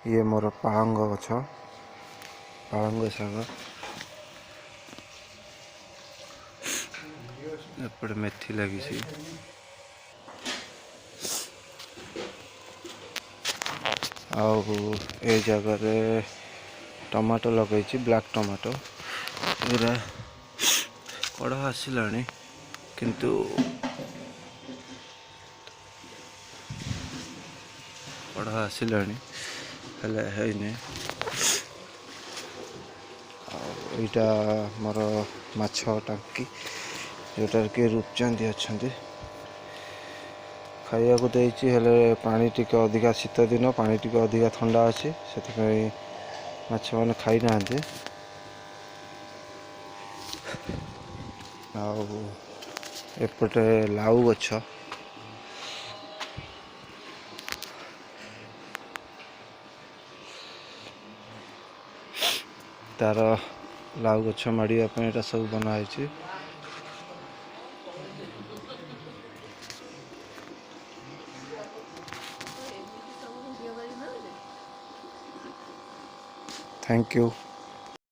ये मोर पालंग गछ पालंग शाग एपटे मेथी लगी ए जगह टमाटो लगे ब्लैक टमाटो पूरा कड़ आसला किंतु कड़ आसला यहाँ मोर माछ टांकी जोटार कि रूपचांदी अच्छा खाया को देती पानी टिके अधिका शीत दिन पानी टिके अधिका ठंडा अच्छे से माछ मैंने खाई ना एपटे लाउ गछ तार लाउ गछ माड़ापी सब बनाई। Thank you.